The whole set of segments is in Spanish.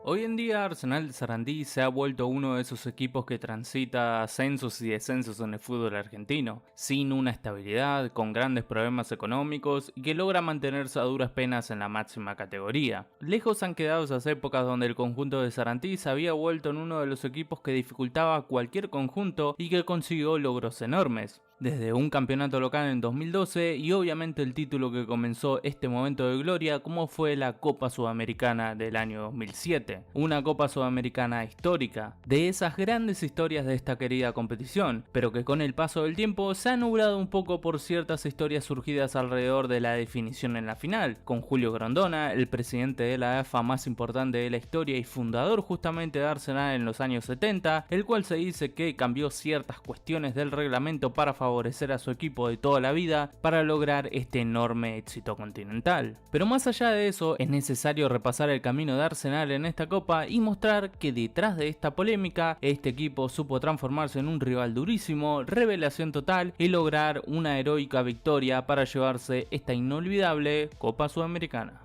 Hoy en día Arsenal de Sarandí se ha vuelto uno de esos equipos que transita ascensos y descensos en el fútbol argentino, sin una estabilidad, con grandes problemas económicos y que logra mantenerse a duras penas en la máxima categoría. Lejos han quedado esas épocas donde el conjunto de Sarandí se había vuelto en uno de los equipos que dificultaba a cualquier conjunto y que consiguió logros enormes. Desde un campeonato local en 2012 y obviamente el título que comenzó este momento de gloria como fue la Copa Sudamericana del año 2007. Una Copa Sudamericana histórica, de esas grandes historias de esta querida competición, pero que con el paso del tiempo se ha nublado un poco por ciertas historias surgidas alrededor de la definición en la final, con Julio Grondona, el presidente de la AFA más importante de la historia y fundador justamente de Arsenal en los años 70, el cual se dice que cambió ciertas cuestiones del reglamento para favorecer a su equipo de toda la vida para lograr este enorme éxito continental. Pero más allá de eso, es necesario repasar el camino de Arsenal en esta copa y mostrar que detrás de esta polémica, este equipo supo transformarse en un rival durísimo, revelación total y lograr una heroica victoria para llevarse esta inolvidable Copa Sudamericana.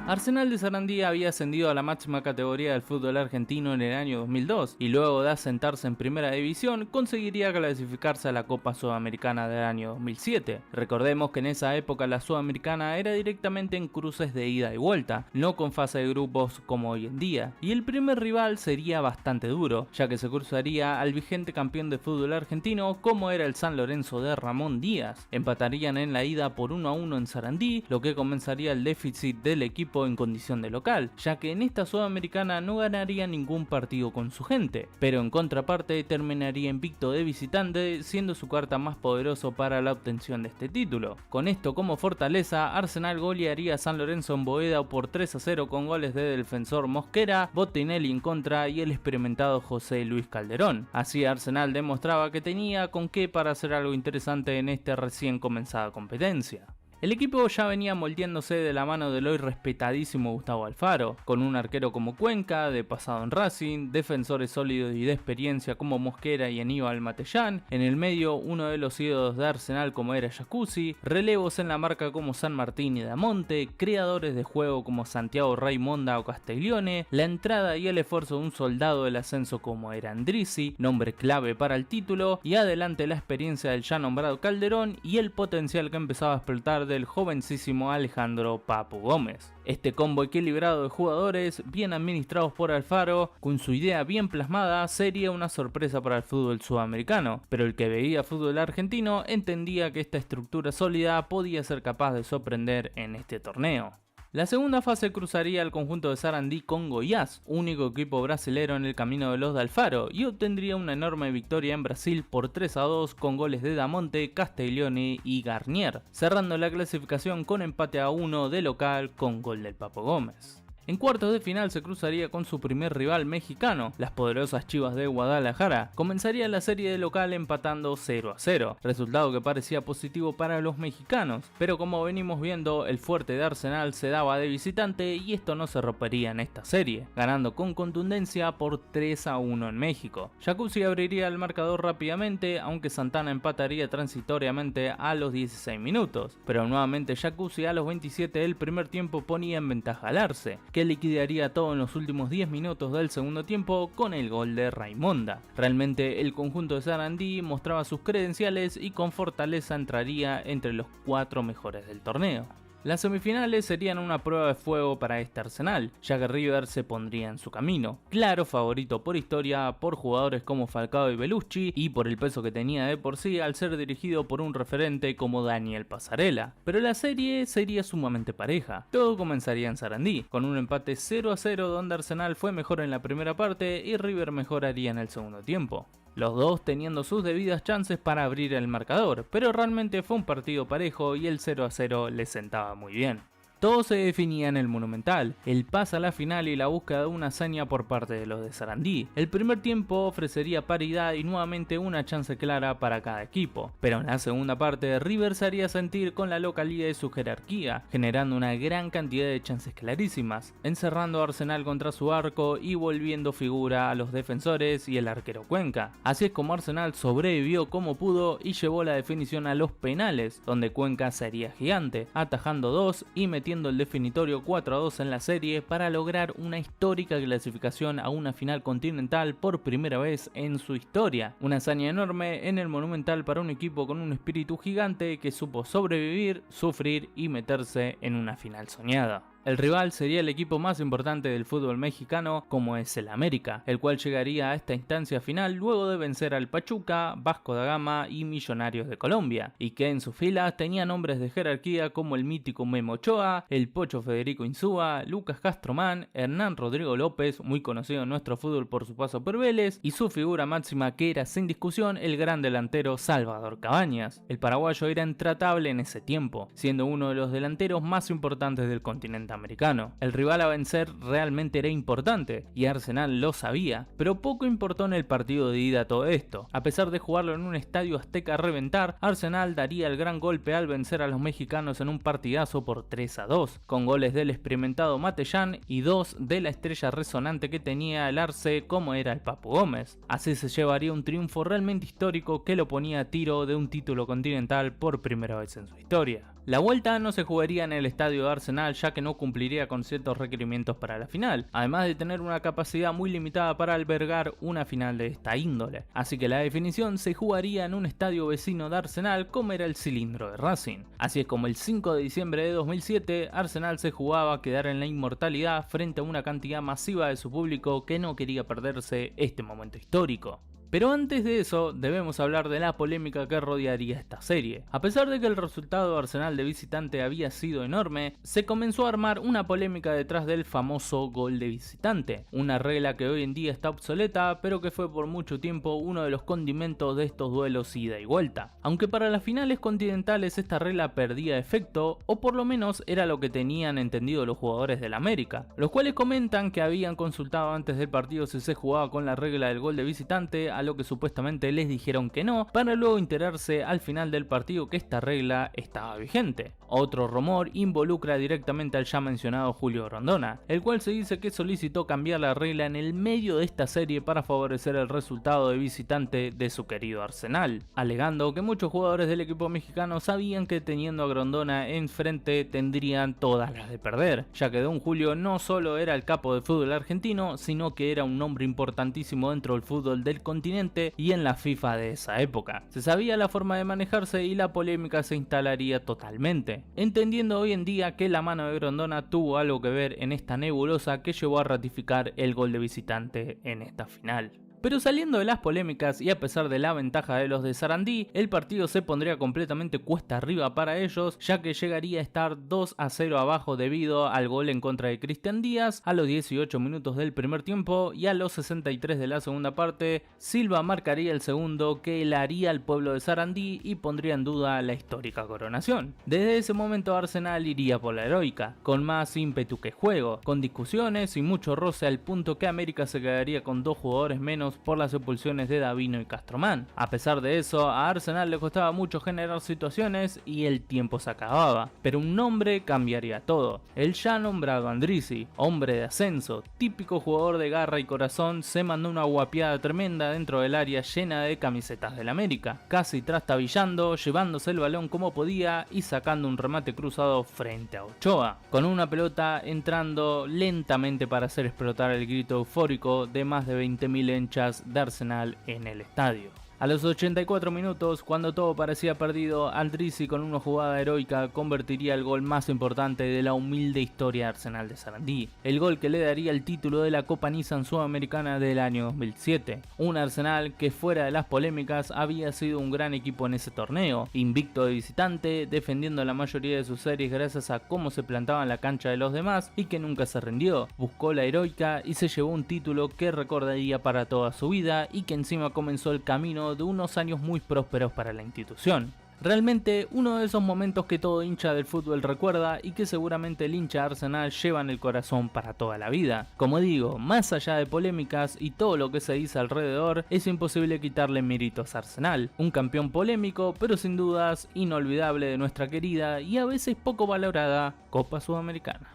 Arsenal de Sarandí había ascendido a la máxima categoría del fútbol argentino en el año 2002 y luego de asentarse en primera división conseguiría clasificarse a la Copa Sudamericana del año 2007. Recordemos que en esa época la Sudamericana era directamente en cruces de ida y vuelta, no con fase de grupos como hoy en día, y el primer rival sería bastante duro, ya que se cruzaría al vigente campeón de fútbol argentino como era el San Lorenzo de Ramón Díaz. Empatarían en la ida por 1-1 en Sarandí, lo que comenzaría el déficit del equipo en condición de local, ya que en esta Sudamericana no ganaría ningún partido con su gente, pero en contraparte terminaría invicto de visitante, siendo su carta más poderoso para la obtención de este título. Con esto como fortaleza, Arsenal golearía a San Lorenzo en Boedo por 3-0 con goles de defensor Mosquera, Bottinelli en contra y el experimentado José Luis Calderón. Así Arsenal demostraba que tenía con qué para hacer algo interesante en esta recién comenzada competencia. El equipo ya venía moldeándose de la mano del hoy respetadísimo Gustavo Alfaro, con un arquero como Cuenca, de pasado en Racing, defensores sólidos y de experiencia como Mosquera y Aníbal Matellán, en el medio uno de los ídolos de Arsenal como era Jacuzzi, relevos en la marca como San Martín y Damonte, creadores de juego como Santiago Raimonda o Castiglione, la entrada y el esfuerzo de un soldado del ascenso como era Andrisi, nombre clave para el título, y adelante la experiencia del ya nombrado Calderón y el potencial que empezaba a explotar del jovencísimo Alejandro Papu Gómez. Este combo equilibrado de jugadores, bien administrados por Alfaro, con su idea bien plasmada, sería una sorpresa para el fútbol sudamericano, pero el que veía fútbol argentino entendía que esta estructura sólida podía ser capaz de sorprender en este torneo. La segunda fase cruzaría al conjunto de Sarandí con Goiás, único equipo brasilero en el camino de los de Alfaro, y obtendría una enorme victoria en Brasil por 3-2 con goles de Damonte, Castiglione y Garnier, cerrando la clasificación con empate a 1 de local con gol del Papo Gómez. En cuartos de final se cruzaría con su primer rival mexicano, las poderosas Chivas de Guadalajara. Comenzaría la serie de local empatando 0-0, resultado que parecía positivo para los mexicanos, pero como venimos viendo, el fuerte de Arsenal se daba de visitante y esto no se rompería en esta serie, ganando con contundencia por 3-1 en México. Jacuzzi abriría el marcador rápidamente, aunque Santana empataría transitoriamente a los 16 minutos, pero nuevamente Jacuzzi a los 27 del primer tiempo ponía en ventaja al Arce, que liquidaría todo en los últimos 10 minutos del segundo tiempo con el gol de Raimonda. Realmente el conjunto de Sarandí mostraba sus credenciales y con fortaleza entraría entre los 4 mejores del torneo. Las semifinales serían una prueba de fuego para este Arsenal, ya que River se pondría en su camino. Claro favorito por historia, por jugadores como Falcao y Belucci y por el peso que tenía de por sí al ser dirigido por un referente como Daniel Passarella. Pero la serie sería sumamente pareja. Todo comenzaría en Sarandí, con un empate 0-0 donde Arsenal fue mejor en la primera parte y River mejoraría en el segundo tiempo. Los dos teniendo sus debidas chances para abrir el marcador, pero realmente fue un partido parejo y el 0-0 le sentaba muy bien. Todo se definía en el Monumental, el pase a la final y la búsqueda de una hazaña por parte de los de Sarandí. El primer tiempo ofrecería paridad y nuevamente una chance clara para cada equipo, pero en la segunda parte River se haría sentir con la localidad de su jerarquía, generando una gran cantidad de chances clarísimas, encerrando a Arsenal contra su arco y volviendo figura a los defensores y el arquero Cuenca. Así es como Arsenal sobrevivió como pudo y llevó la definición a los penales, donde Cuenca sería gigante, atajando 2 y metiendo el definitorio 4-2 en la serie para lograr una histórica clasificación a una final continental por primera vez en su historia. Una hazaña enorme en el Monumental para un equipo con un espíritu gigante que supo sobrevivir, sufrir y meterse en una final soñada. El rival sería el equipo más importante del fútbol mexicano, como es el América, el cual llegaría a esta instancia final luego de vencer al Pachuca, Vasco da Gama y Millonarios de Colombia, y que en sus filas tenía nombres de jerarquía como el mítico Memo Ochoa, el Pocho Federico Insúa, Lucas Castromán, Hernán Rodrigo López, muy conocido en nuestro fútbol por su paso por Vélez, y su figura máxima que era sin discusión el gran delantero Salvador Cabañas. El paraguayo era intratable en ese tiempo, siendo uno de los delanteros más importantes del continente americano. El rival a vencer realmente era importante y Arsenal lo sabía, pero poco importó en el partido de ida todo esto. A pesar de jugarlo en un estadio azteca a reventar, Arsenal daría el gran golpe al vencer a los mexicanos en un partidazo por 3-2, con goles del experimentado Matellán y 2 de la estrella resonante que tenía el Arce como era el Papu Gómez. Así se llevaría un triunfo realmente histórico que lo ponía a tiro de un título continental por primera vez en su historia. La vuelta no se jugaría en el estadio de Arsenal ya que no cumpliría con ciertos requerimientos para la final, además de tener una capacidad muy limitada para albergar una final de esta índole, así que la definición se jugaría en un estadio vecino de Arsenal como era el Cilindro de Racing. Así es como el 5 de diciembre de 2007 Arsenal se jugaba a quedar en la inmortalidad frente a una cantidad masiva de su público que no quería perderse este momento histórico. Pero antes de eso, debemos hablar de la polémica que rodearía esta serie. A pesar de que el resultado de Arsenal de visitante había sido enorme, se comenzó a armar una polémica detrás del famoso gol de visitante, una regla que hoy en día está obsoleta, pero que fue por mucho tiempo uno de los condimentos de estos duelos ida y vuelta. Aunque para las finales continentales esta regla perdía efecto, o por lo menos era lo que tenían entendido los jugadores del América, los cuales comentan que habían consultado antes del partido si se jugaba con la regla del gol de visitante, a lo que supuestamente les dijeron que no, para luego enterarse al final del partido que esta regla estaba vigente. Otro rumor involucra directamente al ya mencionado Julio Grondona, el cual se dice que solicitó cambiar la regla en el medio de esta serie para favorecer el resultado de visitante de su querido Arsenal, alegando que muchos jugadores del equipo mexicano sabían que teniendo a Grondona enfrente tendrían todas las de perder, ya que Don Julio no solo era el capo del fútbol argentino, sino que era un nombre importantísimo dentro del fútbol del continente y en la FIFA de esa época. Se sabía la forma de manejarse y la polémica se instalaría totalmente, entendiendo hoy en día que la mano de Grondona tuvo algo que ver en esta nebulosa que llevó a ratificar el gol de visitante en esta final. Pero saliendo de las polémicas y a pesar de la ventaja de los de Sarandí, el partido se pondría completamente cuesta arriba para ellos, ya que llegaría a estar 2-0 abajo debido al gol en contra de Cristian Díaz a los 18 minutos del primer tiempo y a los 63 de la segunda parte, Silva marcaría el segundo que helaría al pueblo de Sarandí y pondría en duda la histórica coronación. Desde ese momento Arsenal iría por la heroica, con más ímpetu que juego, con discusiones y mucho roce al punto que América se quedaría con 2 jugadores menos por las expulsiones de Davino y Castromán. A pesar de eso, a Arsenal le costaba mucho generar situaciones y el tiempo se acababa, pero un nombre cambiaría todo. El ya nombrado Andrisi, hombre de ascenso, típico jugador de garra y corazón, se mandó una guapiada tremenda dentro del área llena de camisetas del América, casi trastabillando, llevándose el balón como podía y sacando un remate cruzado frente a Ochoa, con una pelota entrando lentamente para hacer explotar el grito eufórico de más de 20.000 hinchas de Arsenal en el estadio. A los 84 minutos, cuando todo parecía perdido, Andrisi con una jugada heroica convertiría el gol más importante de la humilde historia de Arsenal de Sarandí, el gol que le daría el título de la Copa Nissan Sudamericana del año 2007. Un Arsenal que fuera de las polémicas había sido un gran equipo en ese torneo, invicto de visitante, defendiendo la mayoría de sus series gracias a cómo se plantaba en la cancha de los demás y que nunca se rindió, buscó la heroica y se llevó un título que recordaría para toda su vida y que encima comenzó el camino de unos años muy prósperos para la institución. Realmente uno de esos momentos que todo hincha del fútbol recuerda y que seguramente el hincha de Arsenal lleva en el corazón para toda la vida. Como digo, más allá de polémicas y todo lo que se dice alrededor, es imposible quitarle méritos a Arsenal. Un campeón polémico, pero sin dudas inolvidable de nuestra querida y a veces poco valorada Copa Sudamericana.